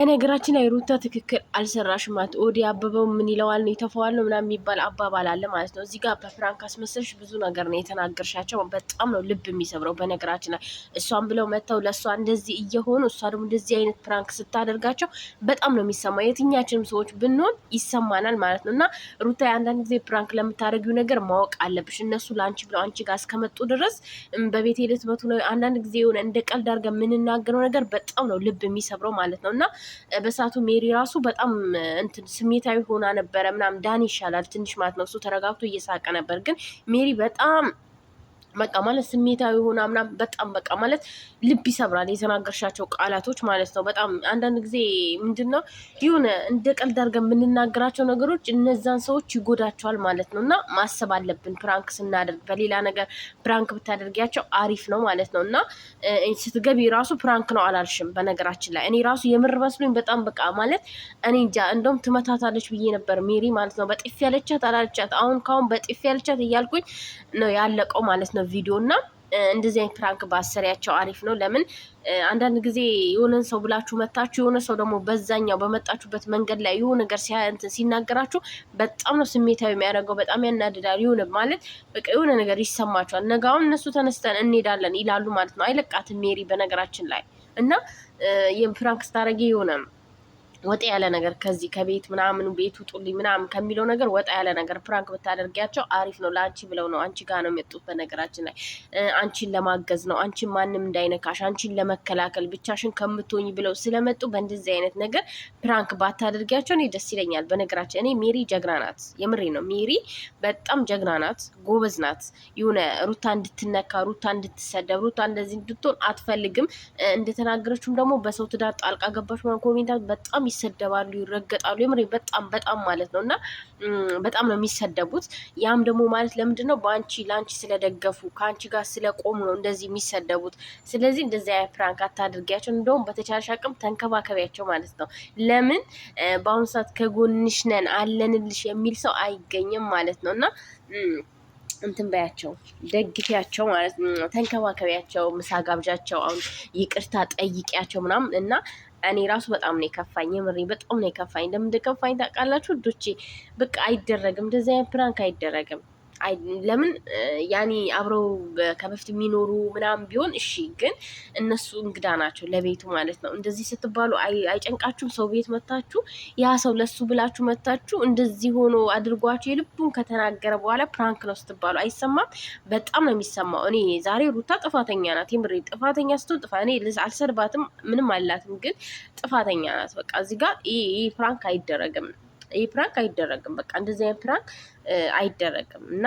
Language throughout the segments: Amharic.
ነገራችን ላይ ሩታ ትክክል አልሰራሽም ማለት ኦዲ አበበው ምን ይለዋል ነው የተፈዋል ነው ምናምን የሚባል አባባል አለ ማለት ነው። እዚህ ጋር በፍራንክ አስመሰልሽ ብዙ ነገር ነው የተናገርሻቸው። በጣም ነው ልብ የሚሰብረው። በነገራችን ላይ እሷን ብለው መተው ለእሷ እንደዚህ እየሆኑ እሷ ደግሞ እንደዚህ አይነት ፍራንክ ስታደርጋቸው በጣም ነው የሚሰማ። የትኛችንም ሰዎች ብንሆን ይሰማናል ማለት ነው። እና ሩታ አንዳንድ ጊዜ ፍራንክ ለምታደርጊው ነገር ማወቅ አለብሽ። እነሱ ለአንቺ ብለው አንቺ ጋር እስከመጡ ድረስ በቤት ልትመቱ ነው። አንዳንድ ጊዜ የሆነ እንደ ቀልድ አድርገን የምንናገረው ነገር በጣም ነው ልብ የሚሰብረው ማለት ነው። እና በሰዓቱ ሜሪ ራሱ በጣም እንትን ስሜታዊ ሆና ነበረ ምናምን። ዳኒ ይሻላል ትንሽ ማለት ነው። እሱ ተረጋግቶ እየሳቀ ነበር። ግን ሜሪ በጣም በቃ ማለት ስሜታዊ ሆና ምናምን በጣም በቃ ማለት ልብ ይሰብራል የተናገርሻቸው ቃላቶች ማለት ነው። በጣም አንዳንድ ጊዜ ምንድነው የሆነ እንደ ቀልድ አድርገን የምንናገራቸው ነገሮች እነዛን ሰዎች ይጎዳቸዋል ማለት ነው። እና ማሰብ አለብን ፕራንክ ስናደርግ። በሌላ ነገር ፕራንክ ብታደርጊያቸው አሪፍ ነው ማለት ነው። እና ስትገቢ ራሱ ፕራንክ ነው አላልሽም። በነገራችን ላይ እኔ ራሱ የምር መስሎኝ በጣም በቃ ማለት እኔ እንጃ እንደውም ትመታታለች ብዬ ነበር ሜሪ ማለት ነው። በጥፊ ያለቻት አላለቻት ካሁን በጥፊ ያለቻት እያልኩኝ ነው ያለቀው ማለት ነው ቪዲዮ። እና እንደዚህ አይነት ፕራንክ ባሰሪያቸው አሪፍ ነው። ለምን አንዳንድ ጊዜ የሆነን ሰው ብላችሁ መታችሁ የሆነ ሰው ደግሞ በዛኛው በመጣችሁበት መንገድ ላይ የሆነ ነገር ሲናገራችሁ በጣም ነው ስሜታዊ የሚያደርገው። በጣም ያናድዳል። የሆነ ማለት በቃ የሆነ ነገር ይሰማቸዋል። ነጋውን እነሱ ተነስተን እንሄዳለን ይላሉ ማለት ነው። አይለቃትም ሜሪ በነገራችን ላይ። እና የፕራንክ ስታረጊ የሆነ ወጣ ያለ ነገር ከዚህ ከቤት ምናምን ቤት ውጡልኝ ምናምን ከሚለው ነገር ወጣ ያለ ነገር ፕራንክ ብታደርጊያቸው አሪፍ ነው። ለአንቺ ብለው ነው አንቺ ጋር ነው የመጡት። በነገራችን ላይ አንቺን ለማገዝ ነው። አንቺን ማንም እንዳይነካሽ፣ አንቺን ለመከላከል ብቻሽን ከምትሆኝ ብለው ስለመጡ በእንደዚህ አይነት ነገር ፕራንክ ባታደርጊያቸው እኔ ደስ ይለኛል። በነገራችን እኔ ሜሪ ጀግና ናት። የምሬ ነው። ሜሪ በጣም ጀግና ናት፣ ጎበዝ ናት። የሆነ ሩታ እንድትነካ፣ ሩታ እንድትሰደብ፣ ሩታ እንደዚህ እንድትሆን አትፈልግም። እንደተናገረችውም ደግሞ በሰው ትዳር ጣልቃ ገባች ኮሜንታት በጣም ይሰደባሉ፣ ይረገጣሉ። የምሬ በጣም በጣም ማለት ነው። እና በጣም ነው የሚሰደቡት። ያም ደግሞ ማለት ለምንድን ነው በአንቺ ለአንቺ ስለደገፉ ከአንቺ ጋር ስለቆሙ ነው እንደዚህ የሚሰደቡት። ስለዚህ እንደዚህ አይነት ፕራንክ አታድርጊያቸው። እንደውም በተቻለሽ አቅም ተንከባከቢያቸው ማለት ነው። ለምን በአሁኑ ሰዓት ከጎንሽ ነን አለንልሽ የሚል ሰው አይገኝም ማለት ነው። እና እንትን በያቸው፣ ደግፊያቸው ማለት ነው። ተንከባከቢያቸው፣ ምሳ ጋብዣቸው፣ አሁን ይቅርታ ጠይቂያቸው ምናምን። እና እኔ ራሱ በጣም ነው የከፋኝ። የምሬ በጣም ነው የከፋኝ። ለምን እንደከፋኝ ታውቃላችሁ? ዶቼ በቃ አይደረግም፣ እንደዚህ አይነት ፕራንክ አይደረግም። ለምን ያኔ አብረው ከበፊት የሚኖሩ ምናምን ቢሆን እሺ፣ ግን እነሱ እንግዳ ናቸው ለቤቱ ማለት ነው። እንደዚህ ስትባሉ አይጨንቃችሁም? ሰው ቤት መታችሁ ያ ሰው ለሱ ብላችሁ መታችሁ እንደዚህ ሆኖ አድርጓችሁ የልቡን ከተናገረ በኋላ ፕራንክ ነው ስትባሉ አይሰማም? በጣም ነው የሚሰማው። እኔ ዛሬ ሩታ ጥፋተኛ ናት። የምሬ ጥፋተኛ ስትሆን እኔ አልሰድባትም፣ ምንም አላትም፣ ግን ጥፋተኛ ናት። በቃ እዚህ ጋር ይህ ፕራንክ አይደረግም። ይህ ፕራንክ አይደረግም። በቃ እንደዚህ አይነት ፕራንክ አይደረግም። እና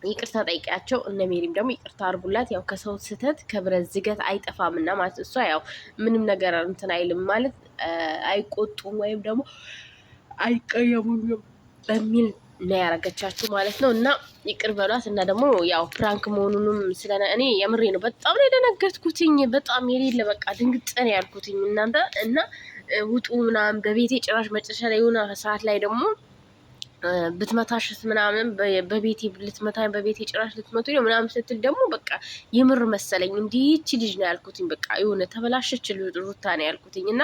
ይቅርታ ጠይቂያቸው። እነ ሜሪም ደግሞ ይቅርታ አርጉላት። ያው ከሰው ስህተት ከብረት ዝገት አይጠፋም እና ማለት እሷ ያው ምንም ነገር እንትን አይልም ማለት አይቆጡም ወይም ደግሞ አይቀየሙም በሚል ነው ያረገቻችሁ ማለት ነው። እና ይቅር በሏት። እና ደግሞ ያው ፕራንክ መሆኑንም እኔ የምሬ ነው በጣም ነው የደነገጥኩትኝ። በጣም የሌለ በቃ ድንግጥ ነው ያልኩትኝ እናንተ። እና ውጡ ምናምን በቤቴ ጭራሽ መጨረሻ ላይ የሆነ ሰዓት ላይ ደግሞ ብትመታሽት ምናምን በቤቴ ልትመታኝ በቤቴ ጭራሽ ልትመቱኝ ነው ምናምን ስትል ደግሞ በቃ የምር መሰለኝ። እንዲህች ልጅ ነው ያልኩትኝ። በቃ የሆነ ተበላሸች ሩታ ነው ያልኩትኝ። እና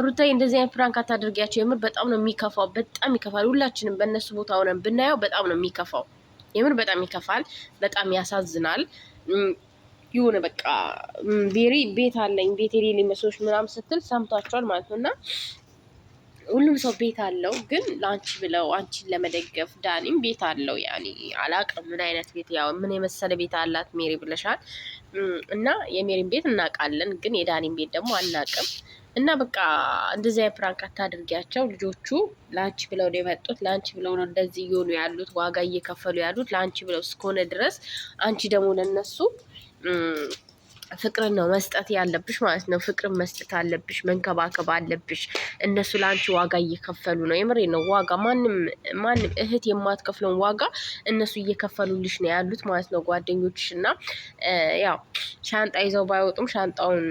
ሩታዬ እንደዚህ አይነት ፕራንክ አታድርጊያቸው። የምር በጣም ነው የሚከፋው። በጣም ይከፋል። ሁላችንም በእነሱ ቦታ ሆነን ብናየው በጣም ነው የሚከፋው። የምር በጣም ይከፋል። በጣም ያሳዝናል። የሆነ በቃ ቤት አለኝ ቤት የሌለኝ መስሎሽ ምናምን ስትል ሰምታችኋል ማለት ነው። እና ሁሉም ሰው ቤት አለው፣ ግን ለአንቺ ብለው አንቺን ለመደገፍ ዳኒም ቤት አለው። ያኔ አላቅም ምን አይነት ቤት፣ ያው ምን የመሰለ ቤት አላት ሜሪ ብለሻል። እና የሜሪን ቤት እናውቃለን፣ ግን የዳኒም ቤት ደግሞ አናቅም። እና በቃ እንደዚህ አይነት ፕራንክ አታድርጊያቸው። ልጆቹ ለአንቺ ብለው ነው የመጡት፣ ለአንቺ ብለው ነው እንደዚህ እየሆኑ ያሉት፣ ዋጋ እየከፈሉ ያሉት ለአንቺ ብለው እስከሆነ ድረስ አንቺ ደግሞ ለነሱ ፍቅርን ነው መስጠት ያለብሽ ማለት ነው። ፍቅርን መስጠት አለብሽ፣ መንከባከብ አለብሽ። እነሱ ለአንቺ ዋጋ እየከፈሉ ነው። የምሬ ነው። ዋጋ ማንም እህት የማትከፍለውን ዋጋ እነሱ እየከፈሉልሽ ነው ያሉት ማለት ነው ጓደኞችሽ። እና ያው ሻንጣ ይዘው ባይወጡም ሻንጣውን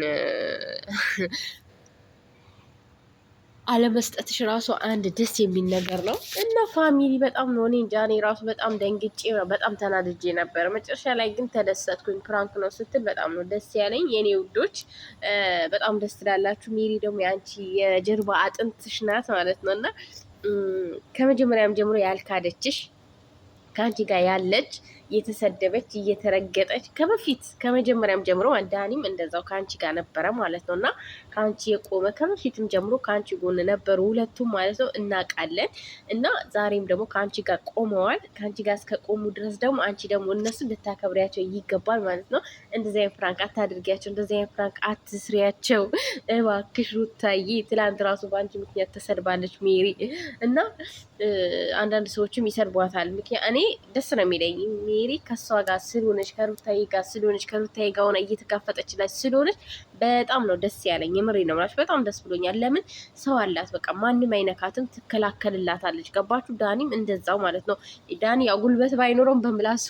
አለመስጠትሽ ራሱ አንድ ደስ የሚል ነገር ነው። እና ፋሚሊ በጣም ነው እኔ እንጃ እኔ ራሱ በጣም ደንግጬ በጣም ተናድጄ ነበር። መጨረሻ ላይ ግን ተደሰትኩኝ። ፕራንክ ነው ስትል በጣም ነው ደስ ያለኝ የኔ ውዶች፣ በጣም ደስ ትላላችሁ። ሜሪ ደግሞ የአንቺ የጀርባ አጥንትሽ ናት ማለት ነው እና ከመጀመሪያም ጀምሮ ያልካደችሽ ከአንቺ ጋር ያለች እየተሰደበች እየተረገጠች ከበፊት ከመጀመሪያም ጀምሮ ዳኒም እንደዛው ከአንቺ ጋር ነበረ ማለት ነው እና ከአንቺ የቆመ ከበፊትም ጀምሮ ከአንቺ ጎን ነበሩ ሁለቱም ማለት ነው እናውቃለን። እና ዛሬም ደግሞ ከአንቺ ጋር ቆመዋል። ከአንቺ ጋር እስከቆሙ ድረስ ደግሞ አንቺ ደግሞ እነሱ ልታከብሪያቸው ይገባል ማለት ነው። እንደዚህ አይነት ፍራንክ አታድርጊያቸው፣ እንደዚህ አይነት ፍራንክ አትስሪያቸው እባክሽ ሩታዬ። ትላንት ራሱ በአንቺ ምክንያት ተሰድባለች ሜሪ እና አንዳንድ ሰዎችም ይሰድቧታል። ምክንያት እኔ ደስ ነው የሚለኝ ሜሪ ከሷ ጋር ስለሆነች ከሩታዬ ጋር ስለሆነች ከሩታዬ ጋር ሆና እየተጋፈጠች ላይ ስለሆነች በጣም ነው ደስ ያለኝ። የምሬ ነው ማለት በጣም ደስ ብሎኛል። ለምን ሰው አላት፣ በቃ ማንም አይነካትም፣ ትከላከልላታለች። ገባችሁ? ዳኒም እንደዛው ማለት ነው። ዳኒ ያው ጉልበት ባይኖረውም በምላሱ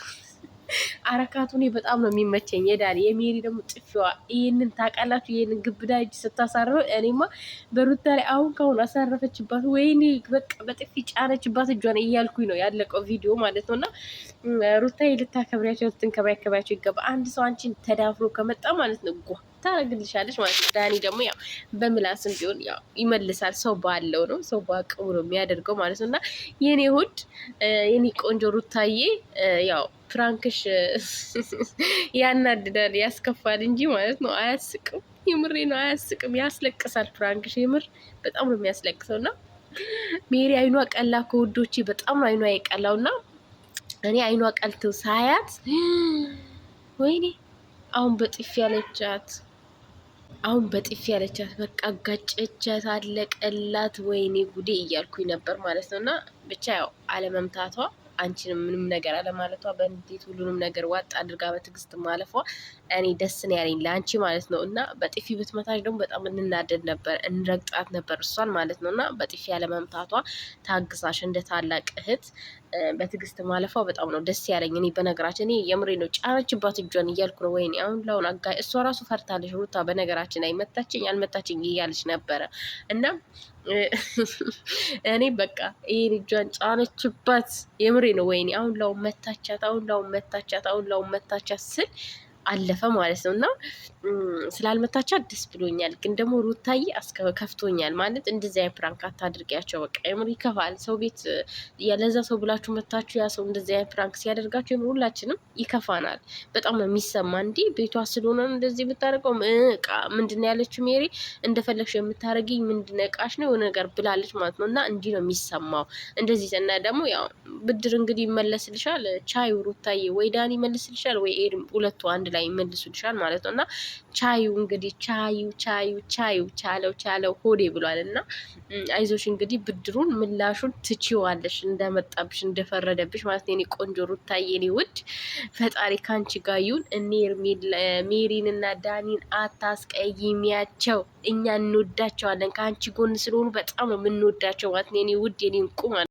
አረካቱ እኔ በጣም ነው የሚመቸኝ የዳኒ። የሜሪ ደግሞ ጥፊዋ ይህንን ታውቃላችሁ፣ ይህንን ግብዳ እጅ ስታሳርፈው እኔማ በሩታ ላይ አሁን ከአሁኑ አሳረፈችባት፣ ወይኔ በቃ በጥፊ ጫነችባት እጇን እያልኩኝ ነው ያለቀው ቪዲዮ ማለት ነው። እና ሩታ ልታከብሪያቸው ልትንከባከቢያቸው ይገባ። አንድ ሰው አንቺን ተዳፍሮ ከመጣ ማለት ነው ጓ ታረግልሻለች ማለት ነው። ዳኒ ደግሞ ያው በምላስም ቢሆን ያው ይመልሳል። ሰው ባለው ነው ሰው በአቅሙ ነው የሚያደርገው ማለት ነው። እና የኔ ሁድ የኔ ቆንጆ ሩታዬ ያው ፍራንክሽ ያናድዳል ያስከፋል እንጂ ማለት ነው አያስቅም። የምሬ ነው አያስቅም፣ ያስለቅሳል። ፍራንክሽ የምር በጣም ነው የሚያስለቅሰው። እና ሜሪ አይኗ ቀላ ከውዶቼ በጣም ነው አይኗ የቀላው። እና እኔ አይኗ ቀልተው ሳያት ወይኔ አሁን በጥፊ ያለቻት በቃ ጋጨቻት፣ አለቀላት። ወይኔ ጉዴ እያልኩኝ ነበር ማለት ነው። እና ብቻ ያው አለመምታቷ አንቺንም ምንም ነገር አለማለቷ በንዴት ሁሉንም ነገር ዋጥ አድርጋ በትዕግስት ማለፏ እኔ ደስ ነው ያለኝ ለአንቺ ማለት ነው። እና በጥፊ ብትመታች ደግሞ በጣም እንናደድ ነበር፣ እንረግጣት ነበር እሷን ማለት ነው። እና በጥፊ ያለመምታቷ ታግሳሽ እንደ ታላቅ እህት በትዕግስት ማለፏ በጣም ነው ደስ ያለኝ። እኔ በነገራችን እኔ የምሬ ነው ጫነችባት እጇን እያልኩ ነው። ወይኔ አሁን ላሁን እሷ ራሱ ፈርታለች ሩታ። በነገራችን ላይ መታችኝ አልመታችኝ እያለች ነበረ እና እኔ በቃ ይሄን እጇን ጫነችባት የምሬ ነው። ወይኔ አሁን ላሁን መታቻት ስል አለፈ ማለት ነው። እና ስላልመታቻት ደስ ብሎኛል። ግን ደግሞ ሩታዬ ከፍቶኛል ማለት እንደዚህ አይነት ፕራንክ አታድርጊያቸው። በቃ የምር ይከፋል። ሰው ቤት ያለዛ ሰው ብላችሁ መታችሁ ያ ሰው እንደዚህ አይነት ፕራንክ ሲያደርጋችሁ የምር ሁላችንም ይከፋናል። በጣም ነው የሚሰማ። እንዲህ ቤቷ ስለሆነ እንደዚህ የምታደርገው ምንድን ነው ያለችው ሜሪ፣ እንደፈለግሽ የምታደርጊኝ ምንድን ነው እቃሽ ነው የሆነ ነገር ብላለች ማለት ነው። እና እንዲህ ነው የሚሰማው እንደዚህ እና ደግሞ ያው ብድር እንግዲህ ይመለስልሻል። ቻዩ ሩታዬ፣ ወይ ዳኒ ይመልስልሻል ወይ ኤድም፣ ሁለቱ አንድ ላይ ይመልሱልሻል ማለት ነው። እና ቻዩ እንግዲህ ቻለው ሆዴ ብሏል። እና አይዞሽ እንግዲህ ብድሩን ምላሹን ትችዋለሽ፣ እንደመጣብሽ እንደፈረደብሽ ማለት ነው። የኔ ቆንጆ ሩታዬ፣ የኔ ውድ ፈጣሪ ካንቺ ጋር ይሁን። እኔ ሜሪንና ዳኒን አታስቀይሚያቸው፣ እኛ እንወዳቸዋለን። ከአንቺ ጎን ስለሆኑ በጣም ነው የምንወዳቸው ማለት ነው። የኔ ውድ የኔ እንቁ ማለት